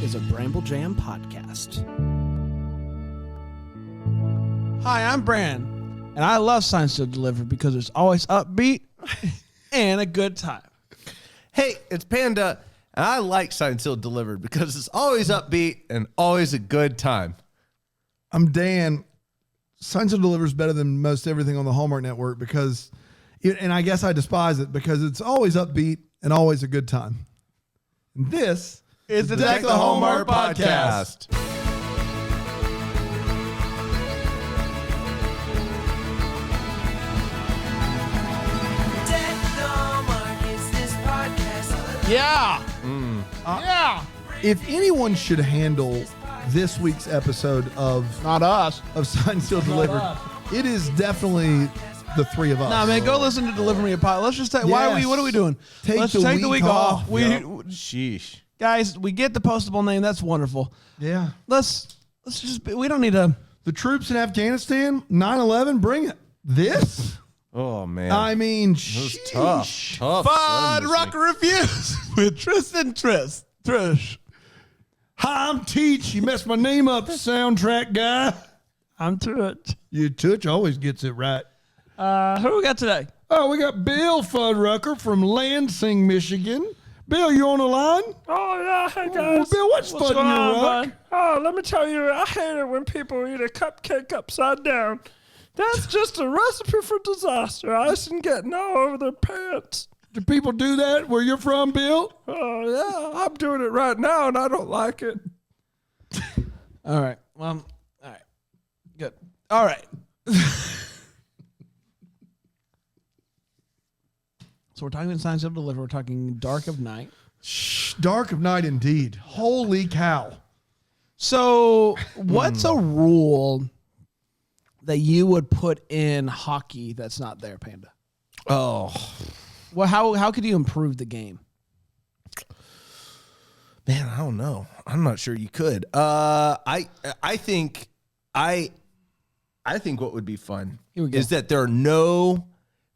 is a Bramble Jam podcast. Hi, I'm Bran, and I love Sign Still Delivered because it's always upbeat and a good time. Hey, it's Panda, and I like Sign Still Delivered because it's always upbeat and always a good time. I'm Dan. Sign Still Delivered is better than most everything on the Hallmark Network because, and I guess I despise it because it's always upbeat and always a good time. And this is the Deck the Hallmark podcast. Yeah. Yeah. If anyone should handle this week's episode of Not us. Sign Still Delivered, it is definitely the three of us. Nah, man, go listen to Deliver Me a Pot. Let's just take. What are we doing? Let's take the week off. Sheesh. Guys, we get the postable name. That's wonderful. Yeah. Let's just. We don't need to. The troops in Afghanistan, 9/11, bring it. This? Oh, man. I mean, It was tough. Tough. Fun Rock Reviews with Tristan Trish. Hi, I'm Teach. You messed my name up, soundtrack guy. I'm Trish. You Touch always gets it right. Who we got today? Oh, we got Bill Fuddrucker from Lansing, Michigan. Bill, you on the line? Oh, yeah. Hey, guys. Well, Bill, what's going fudding on, your rock? bud? Oh, let me tell you, I hate it when people eat a cupcake upside down. That's just a recipe for disaster. Icing getting all over their pants. Do people do that where you're from, Bill? Oh, yeah. I'm doing it right now, and I don't like it. All right. Well, all right. Good. All right. So we're talking about Sign Still Delivered. We're talking Dark of Night. Dark of Night indeed. Holy cow. So what's a rule that you would put in hockey that's not there, Panda? Oh, Well, how could you improve the game? man, I don't know. I'm not sure you could. I think what would be fun Here we go. is that there are no,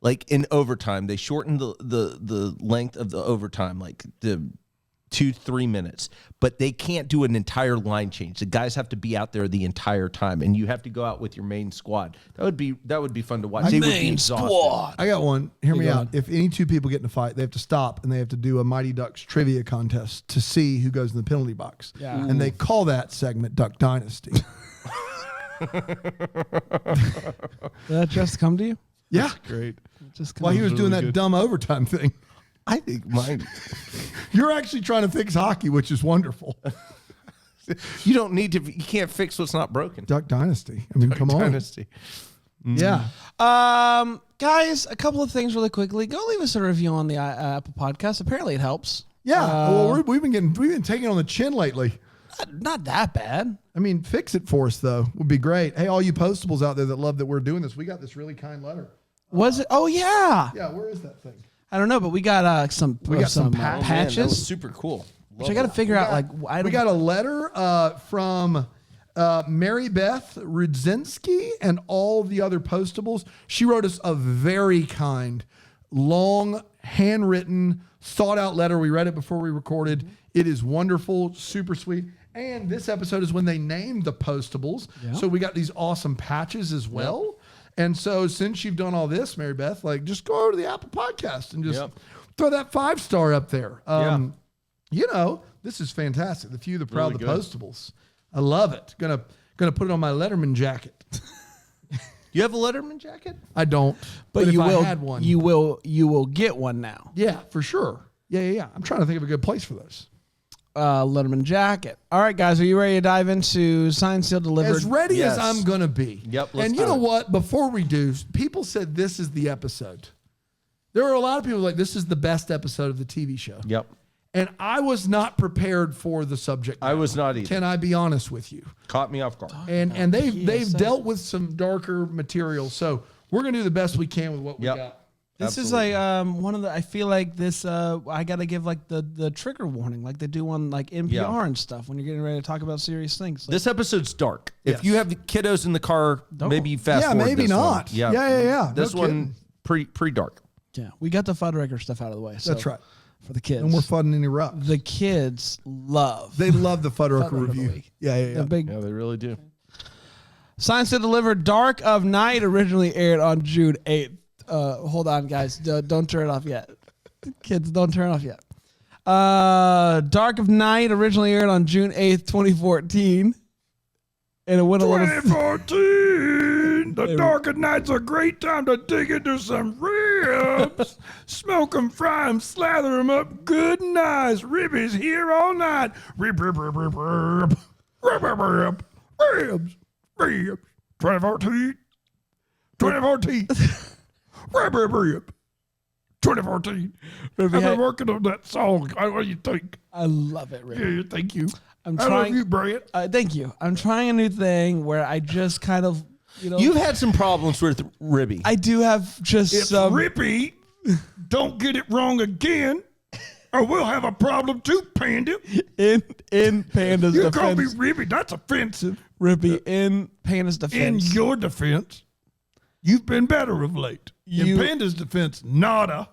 like in overtime, they shorten the length of the overtime, like the 2-3 minutes, but they can't do an entire line change. The guys have to be out there the entire time, and you have to go out with your main squad. That would be fun to watch. They would be exhausted. I got one. Hear me go out. on. If any two people get in a fight, they have to stop and they have to do a Mighty Ducks trivia contest to see who goes in the penalty box. Yeah. And they call that segment Duck Dynasty. Did that just come to you? Yeah. Great. Just come While he to was you. doing that dumb overtime thing. I think mine. You're actually trying to fix hockey, which is wonderful. You don't need to. You can't fix what's not broken. Duck Dynasty. I mean, come on. Dynasty. Yeah. Guys, a couple of things really quickly. Go leave us a review on the Apple Podcast. Apparently, it helps. Yeah. Well, we've been taking on the chin lately. Not that bad. I mean, fix it for us though would be great. Hey, all you postables out there that love that we're doing this, we got this really kind letter. Was it? Oh yeah. Yeah, where is that thing? I don't know, but we got some. We got some Man, that was patches. super cool. Which I got to figure out. We got a letter from Mary Beth Rudzinski and all the other postables. She wrote us a very kind, long, handwritten, thought out letter. We read it before we recorded. It is wonderful, super sweet. And this episode is when they named the postables. Yeah. So we got these awesome patches as well. And so since you've done all this, Mary Beth, like just go over to the Apple Podcast and just throw that 5-star up there. You know, this is fantastic. The few, the proud, Really the postables. I love it. Gonna put it on my Letterman jacket. You have a Letterman jacket? I don't, but if you I will. had one. You will get one now. Yeah, for sure. Yeah. I'm trying to think of a good place for those. Letterman jacket. All right, guys, are you ready to dive into Sign Still Delivered? As ready Yes. as I'm gonna be. Yep, let's And you do know it. what? Before we do, people said this is the episode. There are a lot of people like this is the best episode of the TV show. Yep. And I was not prepared for the subject I matter. was not either. Can I be honest with you? Caught me off guard. And they've dealt with some darker material. So we're gonna do the best we can with what we got. This is like one of the. I feel like this. I got to give like the trigger warning, like they do on like NPR and stuff when you're getting ready to talk about serious things. Like, This episode's dark. Yes. If you have the kiddos in the car, maybe fast Yeah, forward maybe this not. One. Yeah. This No one pretty dark. yeah, we got the Fuddrucker stuff out of the way. So, That's right. for the kids. No more Fudd and Interrupt. The kids love. They love the Fuddrucker Fuddrucker review. Week. Yeah. The big Yeah, they really do. Science to Deliver. Dark of Night originally aired on June 8th. Hold on, guys. Don't turn it off yet. Kids, don't turn it off yet. Dark of Night originally aired on June 8th, 2014. And it went a little... 2014, the Dark of Night's a great time to dig into some ribs. Smoke 'em, fry 'em, slather 'em up good and nice. Ribbies here all night. Rib, rib, rib, rib, rib. Rib, rib, rib. Ribs, ribs. 2014, 2014. Rib, rib, rib. 2014. I've been working on that song. What do you think? I love it, Rick. Yeah, thank you. I'm I trying... love you, Brett. Thank you. I'm trying a new thing where I just kind of, You've had some problems with Ribby. I do have just It's some... Rippy. Don't get it wrong again, or we'll have a problem too, Panda. In Panda's You call me defense. Rippy. That's offensive. Rippy, in Panda's In defense. your defense, you've been better of late. You- In Panda's defense, nada.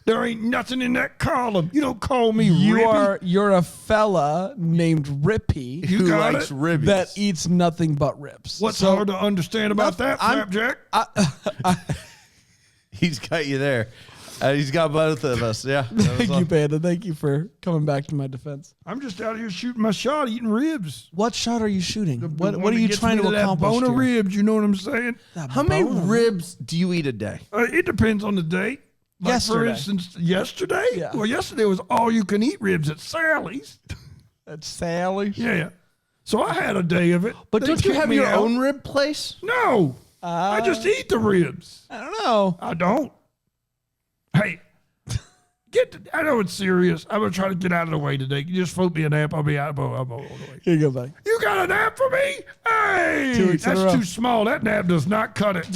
There ain't nothing in that column. You don't call me Rippy. You're a fella named Rippy You Who got likes it? ribbies? that eats nothing but ribs. What's So- hard to understand about that, I'm- Flapjack? He's got you there. He's got both of us. Yeah. Thank you, Panda. Thank you for coming back to my defense. I'm just out here shooting my shot, eating ribs. What shot are you shooting? The What one are that you gets trying me to that accomplish? bone of here? ribs, you know what I'm saying? That How many bone of ribs do you eat a day? It depends on the day. Like for Yesterday. instance, yesterday? Yeah. Well, yesterday was all you can eat ribs at Sally's. That's Sally. Yeah. So I had a day of it. But They don't you kicked have me your out. own rib place? No. I just eat the ribs. I don't know. I don't. Hey, I know it's serious. I'm going to try to get out of the way today. You just float me a nap. I'll be out. I'm all the way. Here you go, buddy. You got a nap for me? 2 Hey, weeks in a that's row. too small. That nap does not cut it.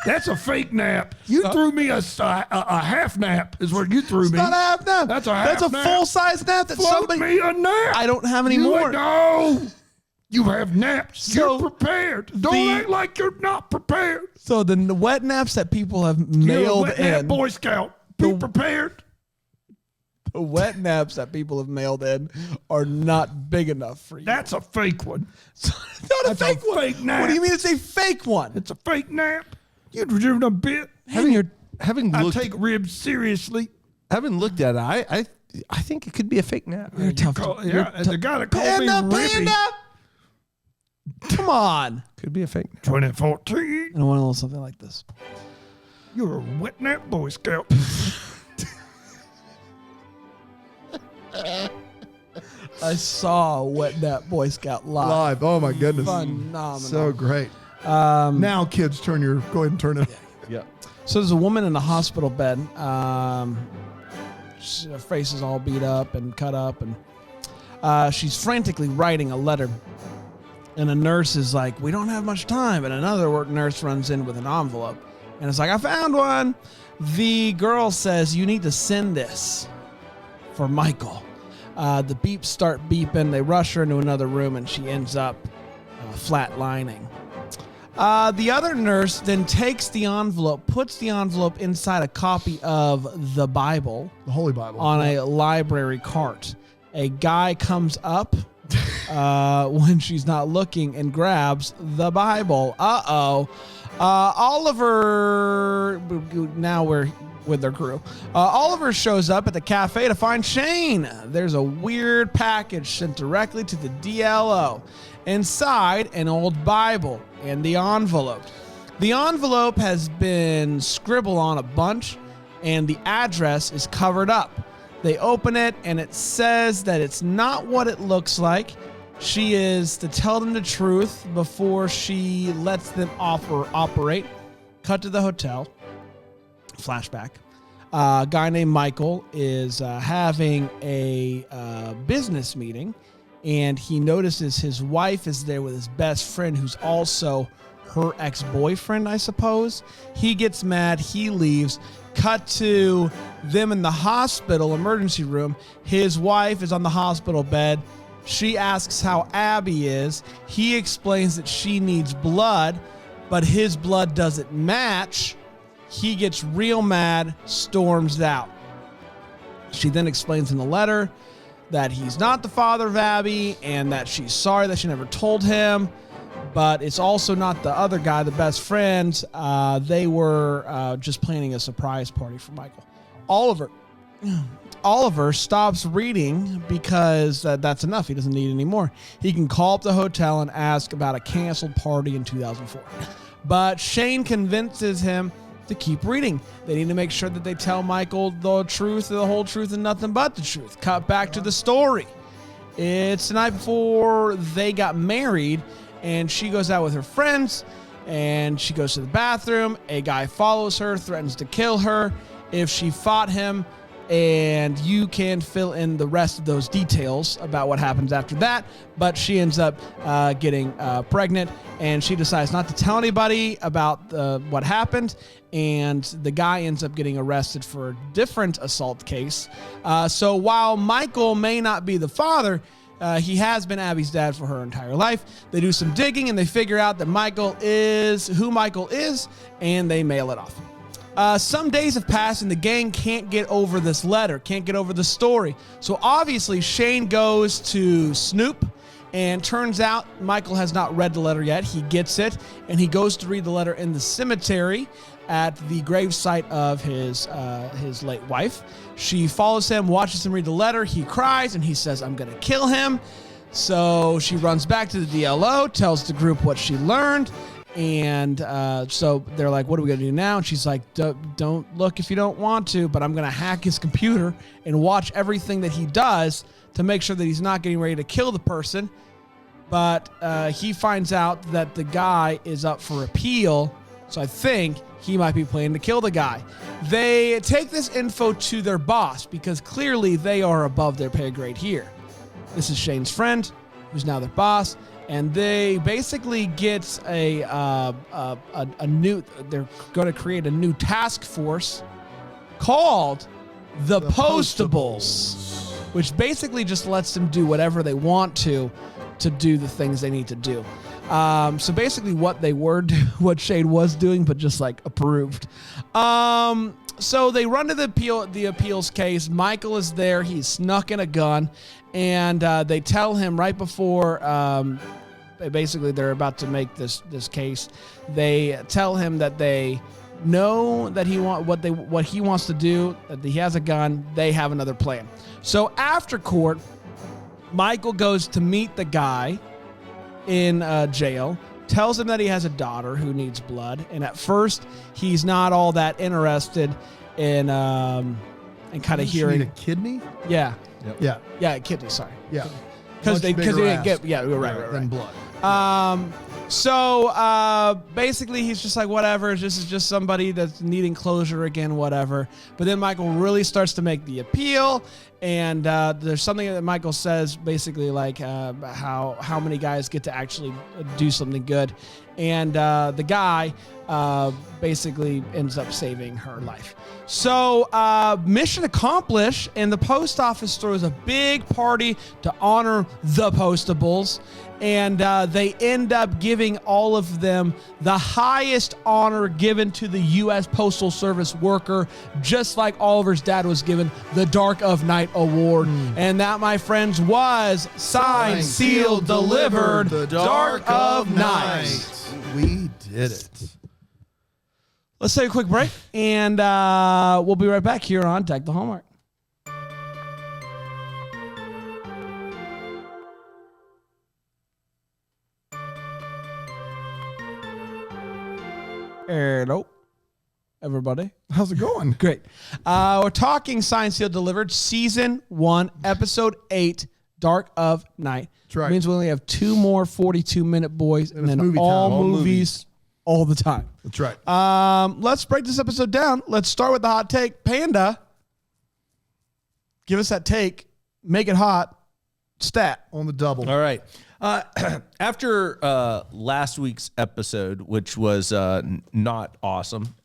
That's a fake nap. You threw me a half nap is what you threw me. Not a half nap. That's a half That's a nap. full size nap that Float somebody. me a nap. I don't have any You more. No. You have naps. So you're prepared. Don't the- act like you're not prepared. So the wet naps that people have You're a mailed wet nap in, Boy Scout. Be prepared. the wet naps that people have mailed in are not big enough for you. That's a fake one. It's not a That's a fake one. fake nap. What do you mean it's a fake one? It's a fake nap. You've driven a bit. Having I looked, take ribs seriously. having looked at it, I think it could be a fake nap. You're tough. And the guy that called Panda, me Rippy. Panda. Come on. Could be a fake nap. 2014. I want a little something like this. You're a wet nap Boy Scout. I saw a wet nap Boy Scout live. Live. Oh my goodness. Phenomenal. So great. Um, Now, kids, go ahead and turn it. Yeah. So there's a woman in a hospital bed. Her face is all beat up and cut up, and she's frantically writing a letter. And a nurse is like, "We don't have much time." And another nurse runs in with an envelope, and it's like, "I found one." The girl says, "You need to send this for Michael." The beeps start beeping. They rush her into another room, and she ends up flatlining. The other nurse then takes the envelope, puts the envelope inside a copy of the Bible The Holy Bible. on a library cart. A guy comes up when she's not looking and grabs the Bible. Oliver, now we're with their crew. Oliver shows up at the cafe to find Shane. There's a weird package sent directly to the DLO. Inside, an old Bible and the envelope. The envelope has been scribbled on a bunch, and the address is covered up. They open it, and it says that it's not what it looks like. She is to tell them the truth before she lets them operate. Cut to the hotel. Flashback. A guy named Michael is having a business meeting, and he notices his wife is there with his best friend, who's also her ex-boyfriend, I suppose. He gets mad. He leaves. Cut to them in the hospital emergency room. His wife is on the hospital bed. She asks how Abby is. He explains that she needs blood, but his blood doesn't match. He gets real mad, storms out. She then explains in the letter that he's not the father of Abby and that she's sorry that she never told him, but it's also not the other guy, the best friend. They were just planning a surprise party for Michael. Oliver stops reading because that's enough. He doesn't need any more. He can call up the hotel and ask about a canceled party in 2004. But Shane convinces him to keep reading. They need to make sure that they tell Michael the truth, the whole truth, and nothing but the truth. Cut back to the story. It's the night before they got married, and she goes out with her friends, and she goes to the bathroom. A guy follows her, threatens to kill her if she fought him, and you can fill in the rest of those details about what happens after that. But she ends up getting pregnant, and she decides not to tell anybody about what happened, and the guy ends up getting arrested for a different assault case. So while Michael may not be the father, he has been Abby's dad for her entire life. They do some digging, and they figure out that Michael is who Michael is, and they mail it off. Some days have passed and the gang can't get over this letter, can't get over the story. So obviously Shane goes to Snoop, and turns out Michael has not read the letter yet. He gets it, and he goes to read the letter in the cemetery at the gravesite of his late wife. She follows him, watches him read the letter. He cries, and he says, "I'm going to kill him." So she runs back to the DLO, tells the group what she learned. And so they're like, "What are we going to do now?" And she's like, don't look if you don't want to, but I'm going to hack his computer and watch everything that he does to make sure that he's not getting ready to kill the person. But he finds out that the guy is up for appeal, so I think he might be planning to kill the guy. They take this info to their boss because clearly they are above their pay grade here. This is Shane's friend, who's now their boss. And they basically get a new. They're going to create a new task force called the Postables, which basically just lets them do whatever they want to do the things they need to do. So basically, what what Shane was doing, but just like approved. So they run to the appeals case. Michael is there. He's snuck in a gun, and they tell him right before. Basically, they're about to make this case. They tell him that they know that what he wants to do. That he has a gun. They have another plan. So after court, Michael goes to meet the guy in jail. Tells him that he has a daughter who needs blood, and at first he's not all that interested in kind of hearing a kidney. Yeah. Yep. Yeah, kidney. Sorry. Yeah. Because they didn't get right. Than blood. So basically he's just like, whatever, this is just somebody that's needing closure again, whatever. But then Michael really starts to make the appeal, and there's something that Michael says basically like how many guys get to actually do something good, and the guy basically ends up saving her life. So mission accomplished, and the post office throws a big party to honor the Postables, and they end up giving all of them the highest honor given to the U.S. Postal Service worker, just like Oliver's dad was given the Dark of Night Award. And that, my friends, was signed, sealed, delivered, the Dark of Night. We did it. Let's take a quick break, and we'll be right back here on Deck the Hallmark. Hello, everybody. How's it going? Great. We're talking Signed, Sealed, Delivered, Season 1, Episode 8, Dark of Night. That's right. It means we only have 2 more 42-minute boys, and then movie time. all All movies all the time. That's right. Let's break this episode down. Let's start with the hot take. Panda, give us that take. Make it hot. Stat. On the double. All right. After last week's episode, which was not awesome,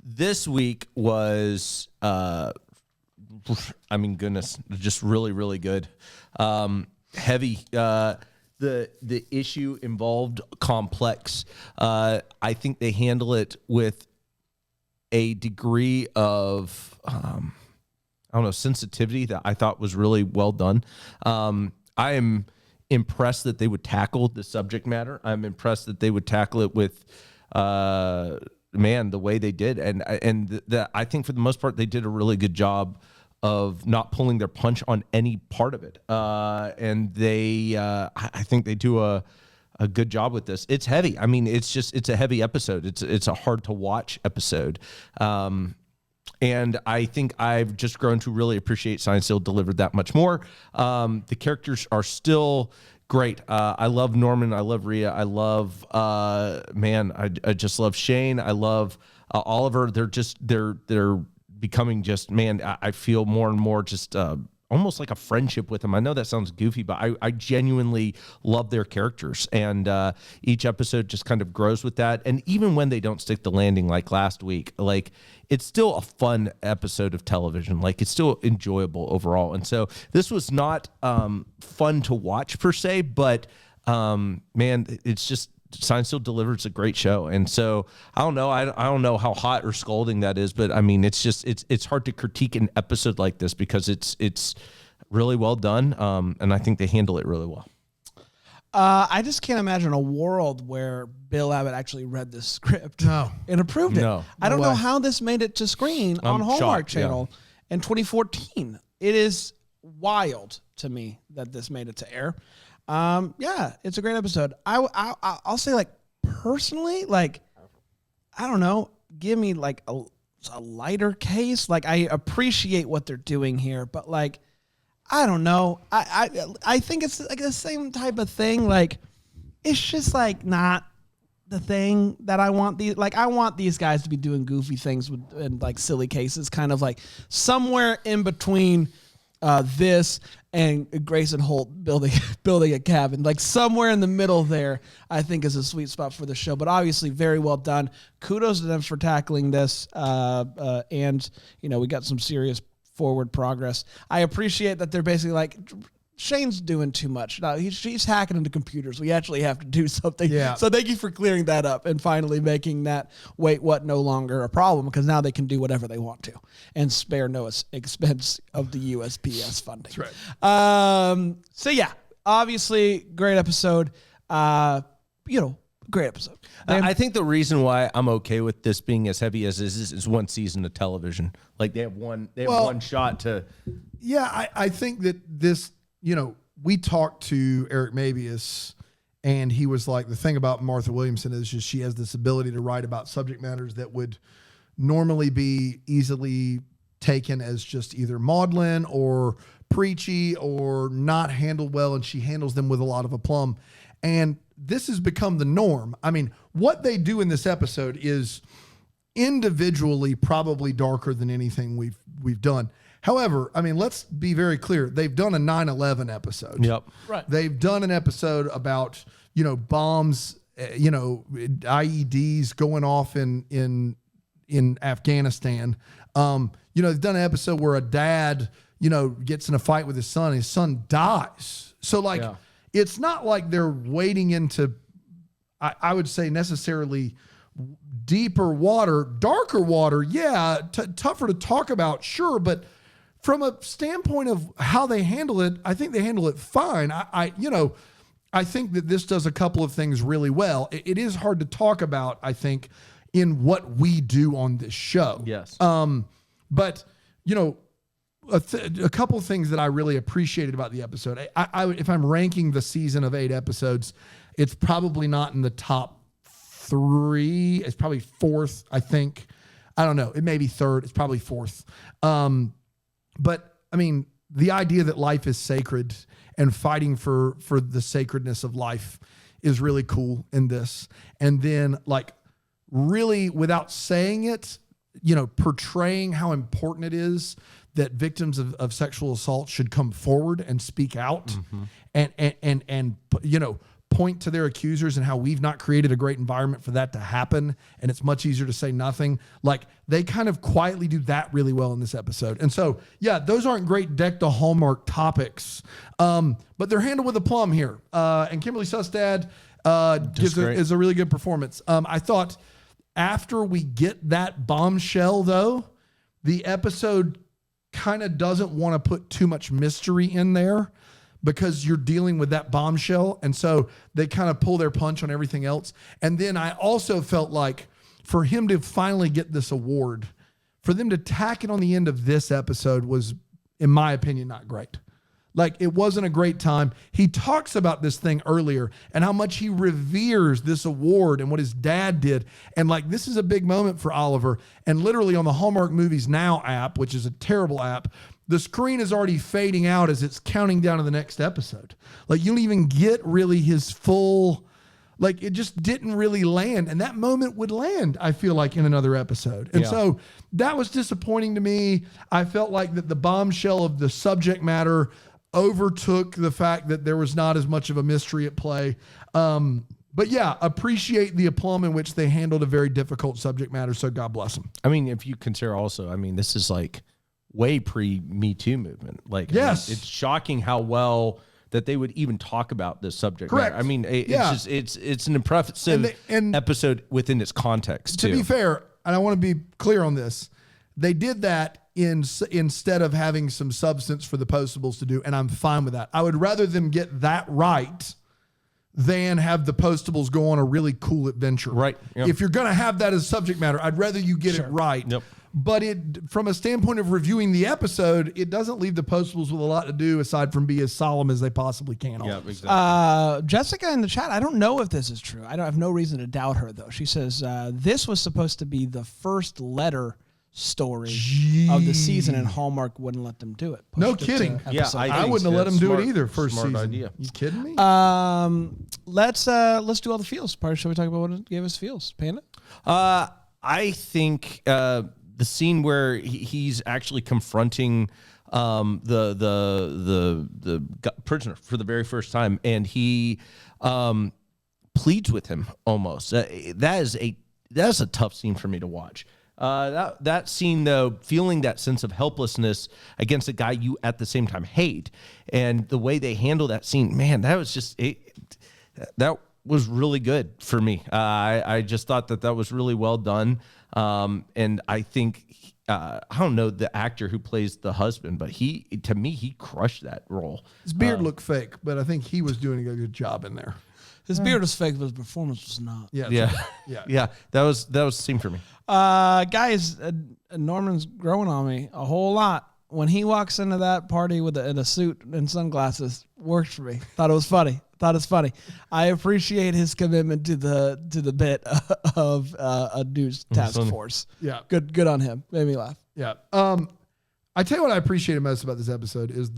this week was, goodness, just really, really good. Heavy. The issue involved complex. I think they handle it with a degree of I don't know, sensitivity that I thought was really well done. I am impressed that they would tackle the subject matter. I'm impressed that they would tackle it with, the way they did. And I think for the most part, they did a really good job of not pulling their punch on any part of it. And I think they do a good job with this. It's heavy. I mean, it's a heavy episode. It's a hard to watch episode. And I think I've just grown to really appreciate Science Still delivered that much more. The characters are still great. I love Norman. I love Rhea. I love, I just love Shane. I love Oliver. They're becoming just, I feel more and more just almost like a friendship with them. I know that sounds goofy, but I genuinely love their characters. And each episode just kind of grows with that. And even when they don't stick the landing like last week, like it's still a fun episode of television. Like it's still enjoyable overall. And so this was not fun to watch per se, but it's just, Science Still delivers a great show. And so I don't know. I don't know how hot or scolding that is, but I mean, it's just, it's hard to critique an episode like this because it's really well done. And I think they handle it really well. I just can't imagine a world where Bill Abbott actually read this script and approved it. No. I don't know how this made it to screen on Hallmark shocked, Channel in 2014. It is wild to me that this made it to air. It's a great episode. I'll say, like, personally, like, I don't know, give me like a lighter case. Like, I appreciate what they're doing here, but like, I don't know. I think it's like the same type of thing. Like, it's just like not the thing that I want. I want these guys to be doing goofy things and like silly cases, kind of like somewhere in between this and Grayson Holt building a cabin, like somewhere in the middle there, I think is a sweet spot for the show. But obviously, very well done. Kudos to them for tackling this, and we got some serious forward progress. I appreciate that they're basically like, Shane's doing too much. No, he's hacking into computers. We actually have to do something. Yeah. So thank you for clearing that up and finally making that no longer a problem, because now they can do whatever they want to and spare no expense of the USPS funding. That's right. So yeah, obviously great episode. Great episode. I think the reason why I'm okay with this being as heavy as this is one season of television. Like they have one shot to. Yeah, I think that this, we talked to Eric Mabius, and he was like, the thing about Martha Williamson is just she has this ability to write about subject matters that would normally be easily taken as just either maudlin or preachy or not handled well, and she handles them with a lot of aplomb. And this has become the norm. I mean, what they do in this episode is individually probably darker than anything we've done. However, I mean, let's be very clear. They've done a 9/11 episode. Yep. Right. They've done an episode about, bombs, IEDs going off in Afghanistan. They've done an episode where a dad, gets in a fight with his son. His son dies. So it's not like they're wading into, I would say, necessarily deeper water, darker water. Yeah, tougher to talk about, sure, but from a standpoint of how they handle it, I think they handle it fine. I think that this does a couple of things really well. It is hard to talk about, I think, in what we do on this show. Yes. But a couple of things that I really appreciated about the episode. I if I'm ranking the season of 8 episodes, it's probably not in the top 3. It's probably 4th, I think. I don't know. It may be 3rd. It's probably 4th. But I mean, the idea that life is sacred and fighting for the sacredness of life is really cool in this. And then, like, really, without saying it, portraying how important it is that victims of sexual assault should come forward and speak out, and point to their accusers and how we've not created a great environment for that to happen. And it's much easier to say nothing. Like, they kind of quietly do that really well in this episode. And so, yeah, those aren't great deck to Hallmark topics, but they're handled with aplomb here. And Kimberly Sustad is a really good performance. I thought after we get that bombshell, though, the episode kind of doesn't want to put too much mystery in there because you're dealing with that bombshell. And so they kind of pull their punch on everything else. And then I also felt like for him to finally get this award, for them to tack it on the end of this episode was, in my opinion, not great. Like, it wasn't a great time. He talks about this thing earlier and how much he reveres this award and what his dad did. And like, this is a big moment for Oliver. And literally on the Hallmark Movies Now app, which is a terrible app, the screen is already fading out as it's counting down to the next episode. Like, you don't even get really his full, like, it just didn't really land. And that moment would land, I feel like, in another episode. And so that was disappointing to me. I felt like that the bombshell of the subject matter overtook the fact that there was not as much of a mystery at play. But yeah, appreciate the aplomb in which they handled a very difficult subject matter. So God bless them. I mean, if you consider also, I mean, this is like way pre-Me Too movement. Like, yes, I mean, it's shocking how well that they would even talk about this subject Correct. matter. I mean, it's just, it's an impressive episode within its context too. To be fair, and I want to be clear on this, they did that instead of having some substance for the Postables to do, and I'm fine with that. I would rather them get that right than have the Postables go on a really cool adventure. Right. Yep. If you're going to have that as subject matter, I'd rather you get it right. Yep. But from a standpoint of reviewing the episode, it doesn't leave the Postables with a lot to do aside from be as solemn as they possibly can. Yeah, exactly. Jessica in the chat, I don't know if this is true. I don't have no reason to doubt her, though. She says this was supposed to be the first letter story of the season, and Hallmark wouldn't let them do it. No kidding. Yeah, I wouldn't have let them do it either. First smart season. idea. You kidding me? Let's do all the feels. Shall we talk about what it gave us feels? Panda? I think the scene where he's actually confronting the prisoner for the very first time, and he pleads with him almost. That's a tough scene for me to watch. That scene, though, feeling that sense of helplessness against a guy you at the same time hate, and the way they handle that scene, man, that was just that was really good for me. I just thought that was really well done, and I think I don't know the actor who plays the husband, but to me he crushed that role. His beard looked fake, but I think he was doing a good job in there. His beard was fake, but his performance was not. Yeah. That was the scene for me. Guys, Norman's growing on me a whole lot. When he walks into that party in a suit and sunglasses, works for me. Thought it was funny. I appreciate his commitment to the bit of a news task force. Yeah. Good on him. Made me laugh. Yeah. I tell you what I appreciated most about this episode is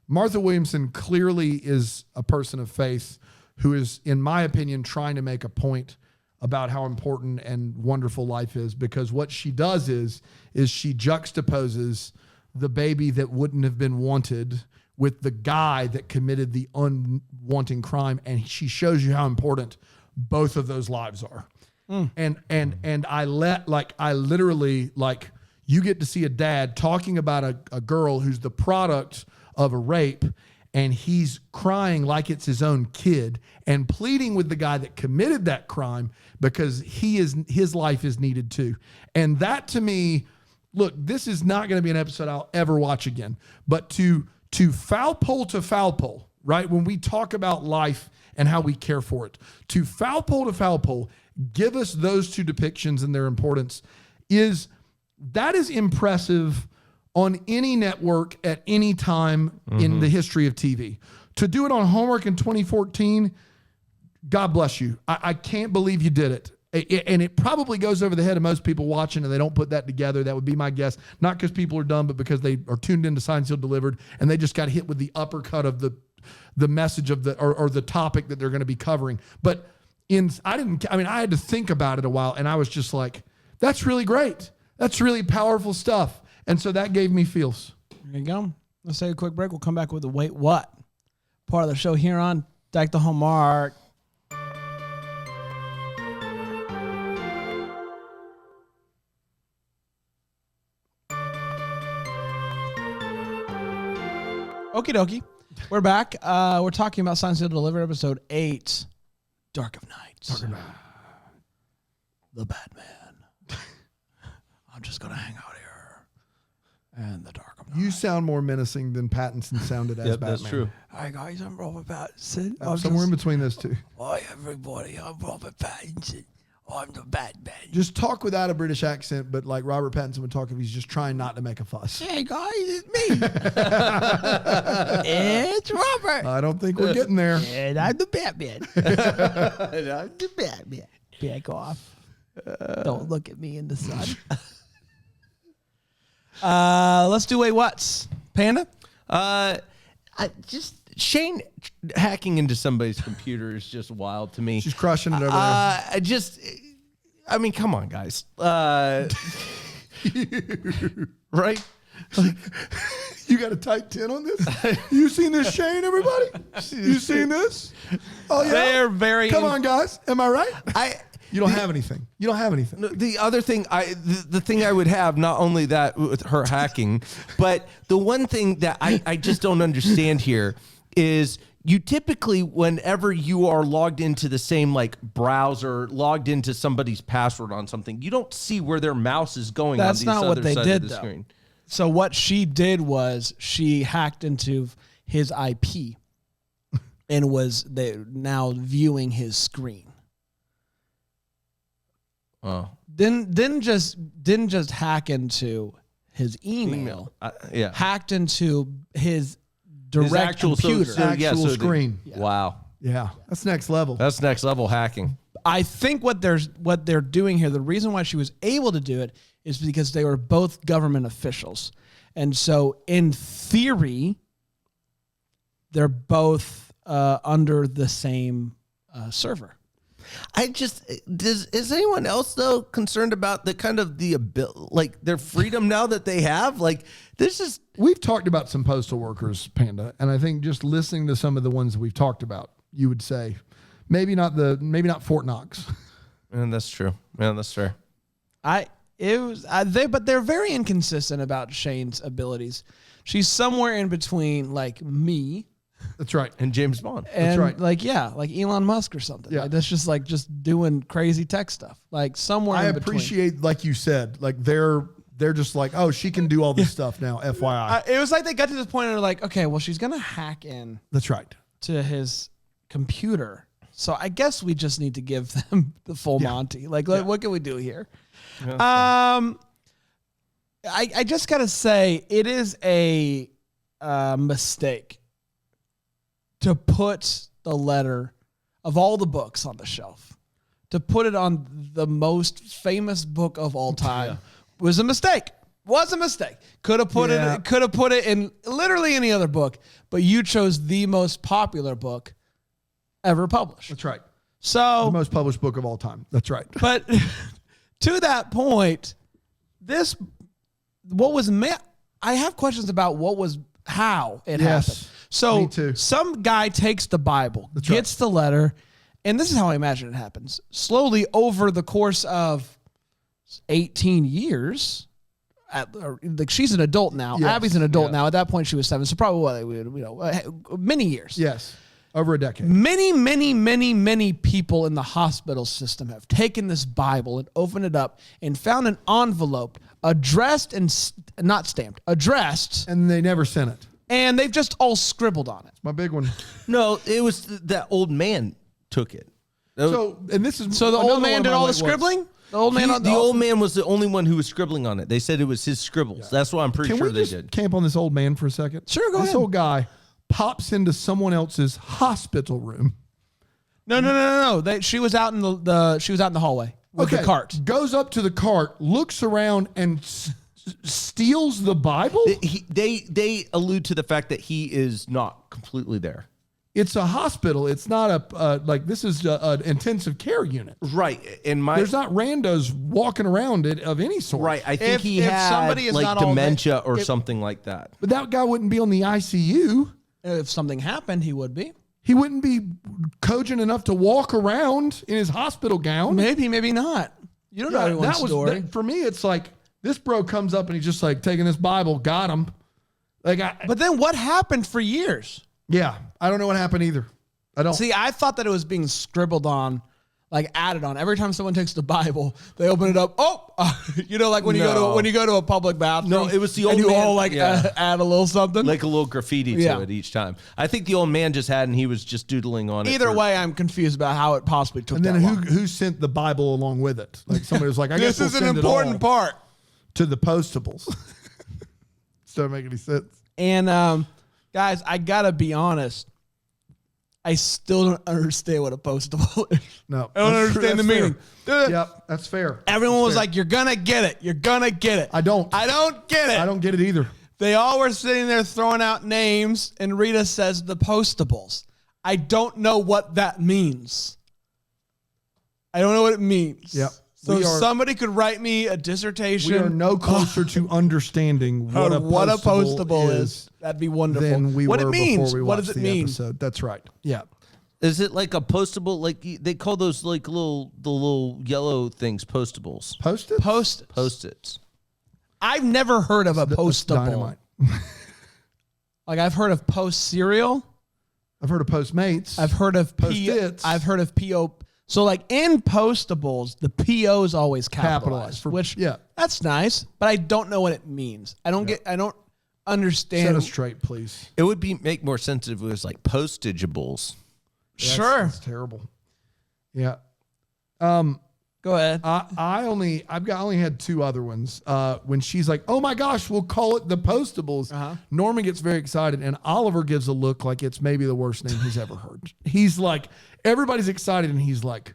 Martha Williamson clearly is a person of faith who is, in my opinion, trying to make a point about how important and wonderful life is, because what she does is she juxtaposes the baby that wouldn't have been wanted with the guy that committed the unwanting crime, and she shows you how important both of those lives are. And I literally you get to see a dad talking about a girl who's the product of a rape, and he's crying like it's his own kid and pleading with the guy that committed that crime because his life is needed too. And that, to me, look, this is not going to be an episode I'll ever watch again, but to foul pole, right? When we talk about life and how we care for it, to foul pole, give us those two depictions and their importance is impressive on any network at any time in the history of TV. To do it on Hallmark in 2014, God bless you. I can't believe you did it. And it probably goes over the head of most people watching, and they don't put that together. That would be my guess. Not because people are dumb, but because they are tuned into Signed, Sealed, Delivered, and they just got hit with the uppercut of the message of or the topic that they're going to be covering. But I had to think about it a while, and I was just like, that's really great. That's really powerful stuff. And so that gave me feels. There you go. Let's take a quick break. We'll come back with the Wait What part of the show here on Deck the Hallmark. Okie dokie. We're back. We're talking about Signed, Sealed, Delivered, episode 8, Dark of Nights. The Batman. I'm just going to hang out here in the dark of night. You sound more menacing than Pattinson sounded as Batman. That's true. Hi guys, I'm Robert Pattinson. Somewhere in between those two. Hi everybody, I'm Robert Pattinson. I'm the Batman. Just talk without a British accent, but like Robert Pattinson would talk if he's just trying not to make a fuss. Hey guys, it's me. It's Robert. I don't think we're getting there. And I'm the Batman. And I'm the Batman. Back off. Don't look at me in the sun. Let's do a what's. Panda? Shane hacking into somebody's computer is just wild to me. She's crushing it over there. I mean, come on, guys. Right? You got a tight 10 on this? You seen this, Shane, everybody? You seen this? Oh, yeah. They're very... Come on, guys. Am I right? You don't have anything. You don't have anything. The other thing, the thing I would have, not only that with her hacking, but the one thing that I just don't understand here is you typically, whenever you are logged into the same like browser, logged into somebody's password on something, you don't see where their mouse is going. That's on not the what other they side did, of the though. screen. So what she did was she hacked into his IP and was now viewing his screen. Oh, Didn't just hack into his email. Yeah. Hacked into his direct actual computer. Actual screen. Wow. Yeah. That's next level. That's next level hacking. I think what they're doing here, the reason why she was able to do it is because they were both government officials. And so in theory, they're both under the same server. Is anyone else though concerned about the kind of their freedom now that they have? Like this is, we've talked about some postal workers, Panda, and I think just listening to some of the ones we've talked about, you would say maybe not Fort Knox. and that's true. Yeah, that's fair. But they're very inconsistent about Shane's abilities. She's somewhere in between like me. That's right. And James Bond. And right. like Elon Musk or something. Yeah. Like, that's just doing crazy tech stuff. Like somewhere I in between. appreciate, like you said, like they're just like, oh, she can do all this stuff now, FYI. It was like they got to this point and they're like, okay, well, she's gonna hack in That's right. to his computer. So I guess we just need to give them the full Monty. Like, what can we do here? I just gotta say it is a mistake to put the letter of all the books on the shelf, to put it on the most famous book of all time was a mistake. Was a mistake. Could have put it in literally any other book, but you chose the most popular book ever published. That's right. So The most published book of all time. That's right. but to that point, I have questions about how it happened. So me too. Some guy takes the Bible, gets the letter, and this is how I imagine it happens. Slowly over the course of 18 years, like she's an adult now. Yes. Abby's an adult now. At that point, she was 7. So probably many years. Yes. Over a decade. Many, many, many, many people in the hospital system have taken this Bible and opened it up and found an envelope addressed and not stamped, addressed, And they never sent it. and they've just all scribbled on it. My big one. No, it was that old man took it. So, and this is So the another old man one of did my all the late ones. scribbling? The old man The old man was the only one who was scribbling on it. They said it was his scribbles. That's what I'm pretty Can sure we they just did. camp on this old man for a second? Sure, go this ahead. old guy pops into someone else's hospital room. No. She was out in she was out in the hallway with the cart. Goes up to the cart, looks around, and steals the Bible. They allude to the fact that he is not completely there. It's a hospital. It's not this is an intensive care unit. Right. There's not randos walking around it of any sort. Right. I think he if had somebody is like not all dementia there- or if- something like that. But that guy wouldn't be on the ICU. If something happened, he would be. He wouldn't be cogent enough to walk around in his hospital gown. Maybe, maybe not. You don't know everyone's story. For me, it's like this bro comes up and he's just like taking this Bible, got him. But then what happened for years? Yeah, I don't know what happened either. I don't See, I thought that it was being scribbled on like added on. Every time someone takes the Bible, they open it up. Oh, like when you go to a public bathroom. No, it was the old and you man. all like add a little something. Like a little graffiti to it each time. I think the old man just had, and he was just doodling on it. Either way, I'm confused about how it possibly took. And then that long. who sent the Bible along with it? Like somebody was like, I This guess is an important part to the Postables. Doesn't make any sense. And guys, I gotta be honest. I still don't understand what a postable is. No, I don't understand the meaning. Yep, that's fair. Everyone was like, "You're gonna get it. You're gonna get it." I don't get it. I don't get it either. They all were sitting there throwing out names, and Rita says the Postables. I don't know what that means. I don't know what it means. Yep. So somebody could write me a dissertation. We are no closer to understanding what a postable is. That'd be wonderful. Than we what were it means. before we What watched does it the mean? episode. That's right. Yeah. Is it like a postable? Like they call those like the little yellow things postables. Post-it? Post-its. I've never heard of a postable. Dynamite. Like I've heard of post cereal. I've heard of Postmates. I've heard of Post-its. I've heard of PO. So like in Postables, the PO is always capitalized, which that's nice, but I don't know what it means. I don't understand. Set us straight, please. It would make more sense if it was like postageables. Sure. That's terrible. Yeah. Go ahead. I only had two other ones. When she's like, "Oh my gosh, we'll call it the Postables." Norman gets very excited, and Oliver gives a look like it's maybe the worst name he's ever heard. He's like, everybody's excited, and he's like,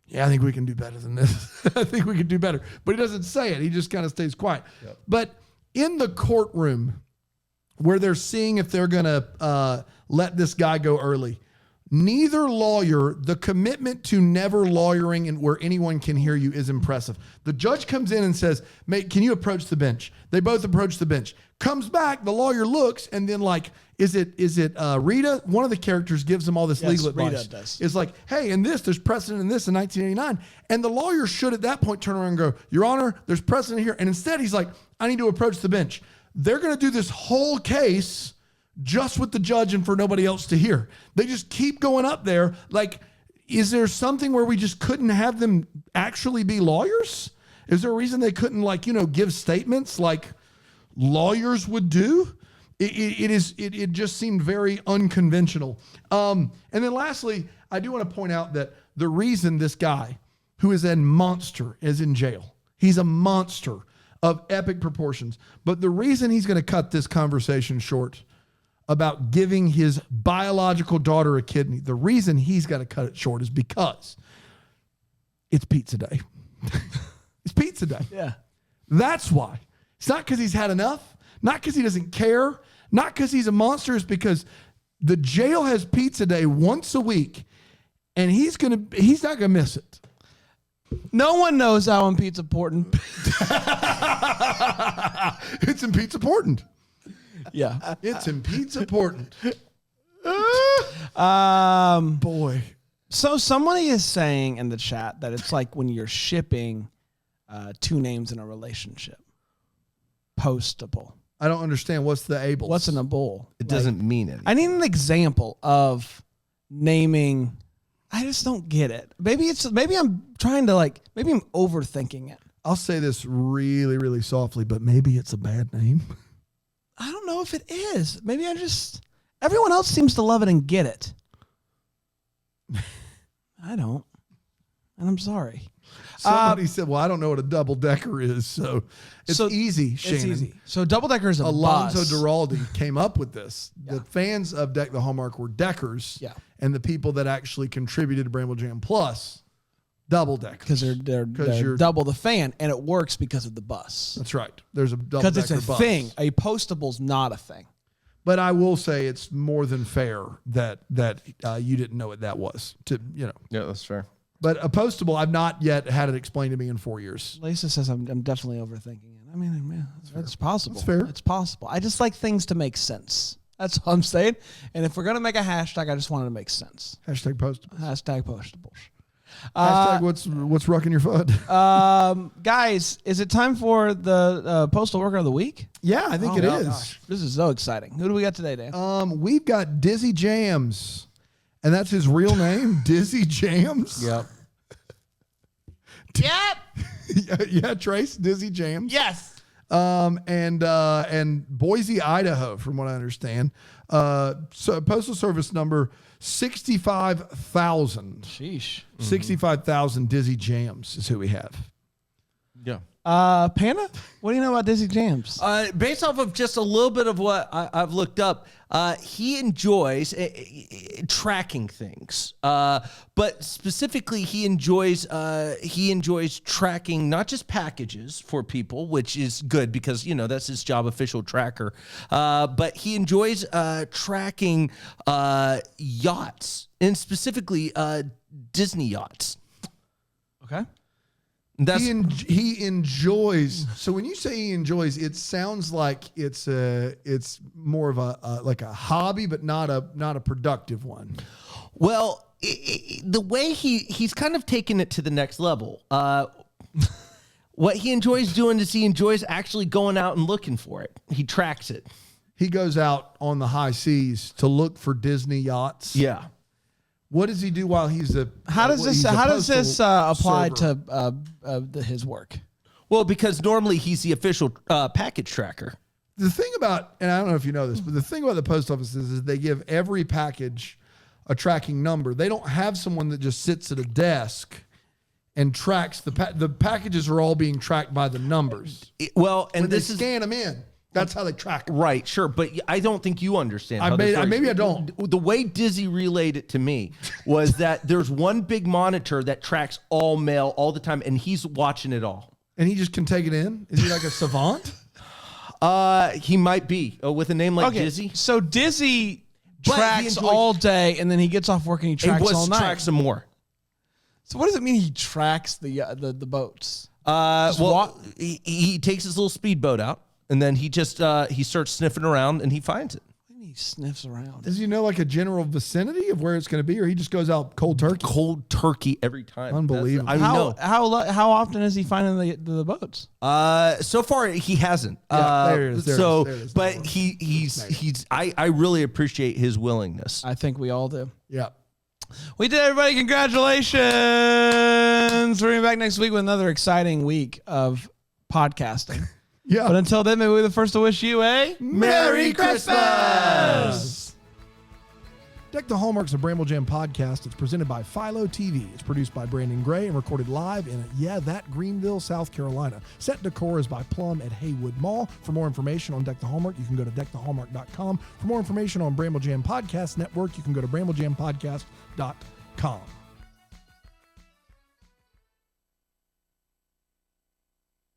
"Yeah, I think we can do better than this. I think we can do better." But he doesn't say it. He just kind of stays quiet. Yep. But in the courtroom, where they're seeing if they're gonna let this guy go early. Neither lawyer, the commitment to never lawyering and where anyone can hear you is impressive. The judge comes in and says, "Mate, can you approach the bench?" They both approach the bench. Comes back, the lawyer looks, and then like, is it Rita? One of the characters gives them all this legal advice. Rita does. It's like, hey, in this, there's precedent in this in 1989. And the lawyer should at that point turn around and go, "Your Honor, there's precedent here." And instead he's like, "I need to approach the bench." They're going to do this whole case just with the judge and for nobody else to hear. They just keep going up there. Like, is there something where we just couldn't have them actually be lawyers? Is there a reason they couldn't give statements like lawyers would do? It just seemed very unconventional. And then lastly, I do want to point out that the reason this guy, who is a monster, is in jail. He's a monster of epic proportions. But the reason he's going to cut this conversation short about giving his biological daughter a kidney, the reason he's got to cut it short is because it's pizza day. It's pizza day. Yeah. That's why. It's not because he's had enough, not because he doesn't care, not because he's a monster. It's because the jail has pizza day once a week, and he's not gonna miss it. No one knows how in Pizza important. It's in Pizza important. Yeah. It's in Pizza important. Boy. So somebody is saying in the chat that it's like when you're shipping two names in a relationship. Postable. I don't understand. What's the able? What's in a bowl? It doesn't mean anything. I need an example of naming. I just don't get it. Maybe I'm trying to maybe I'm overthinking it. I'll say this really, really softly, but maybe it's a bad name. I don't know if it is. Maybe everyone else seems to love it and get it. I don't. And I'm sorry. Somebody said, "Well, I don't know what a double decker is." So it's easy, Shannon. It's easy. So double decker is a Alonzo bus. Duralde came up with this. The fans of Deck the Hallmark were deckers. Yeah. And the people that actually contributed to Bramble Jam Plus, double deckers. Because they're double the fan, and it works because of the bus. That's right. There's a double Because decker it's a bus. thing. A postable's not a thing. But I will say it's more than fair that you didn't know what that was. Yeah, that's fair. But a postable, I've not yet had it explained to me in 4 years. Lisa says I'm definitely overthinking it. I mean, yeah, it's possible. That's fair. It's possible. I just like things to make sense. That's all I'm saying. And if we're going to make a hashtag, I just want it to make sense. Hashtag postables. Hashtag postables. Hashtag what's rucking your FUD? Guys, is it time for the Postal Worker of the Week? Yeah, I think it my is. gosh. This is so exciting. Who do we got today, Dan? We've got Dizzy Jams. And that's his real name, Dizzy Jams. Yep. Yep. Yeah, Trace, Dizzy Jams. Yes. And Boise, Idaho, from what I understand. So Postal Service number 65,000. Sheesh. 65,000 Dizzy Jams is who we have. Yeah. Panda, what do you know about Dizzy Jams? Based off of just a little bit of what I've looked up, he enjoys tracking things, but specifically he enjoys tracking not just packages for people, which is good because that's his job, official tracker. But he enjoys tracking yachts, and specifically Disney yachts. Okay. That's He enjoys. So when you say he enjoys, it sounds like it's more of a like a hobby, but not a productive one. well, the way he's kind of taken it to the next level. What he enjoys doing is he enjoys actually going out and looking for it. He tracks it. He goes out on the high seas to look for Disney yachts. Yeah. What does he do while he's a? How does this apply server? to his work? Well, because normally he's the official package tracker. The thing about, and I don't know if you know this, but the thing about the post office is they give every package a tracking number. They don't have someone that just sits at a desk and tracks the packages are all being tracked by the numbers. And When this they is scan them in. That's how they track it. right, sure, but I don't think you understand. How this works. Maybe I don't. The way Dizzy relayed it to me was that there's one big monitor that tracks all mail all the time, and he's watching it all. And he just can take it in? Is he like a savant? He might be with a name like Dizzy. So Dizzy But he tracks enjoys- all day, and then he gets off work and he tracks all night. Tracks some more. So what does it mean he tracks the boats? He takes his little speedboat out, and then he just he starts sniffing around, and he finds it. He sniffs around. Does he know like a general vicinity of where it's going to be, or he just goes out cold turkey? Cold turkey every time. Unbelievable. I know. How often is he finding the boats? So far he hasn't. Yeah, there it is, there it is. But he's. I really appreciate his willingness. I think we all do. Yeah. We did, everybody. Congratulations. We're going to be back next week with another exciting week of podcasting. Yeah. But until then, maybe we're the first to wish you a Merry Christmas! Deck the Hallmarks of Bramble Jam podcast. It's presented by Philo TV. It's produced by Brandon Gray and recorded live in, Greenville, South Carolina. Set decor is by Plum at Haywood Mall. For more information on Deck the Hallmark, you can go to deckthehallmark.com. For more information on Bramble Jam Podcast Network, you can go to bramblejampodcast.com.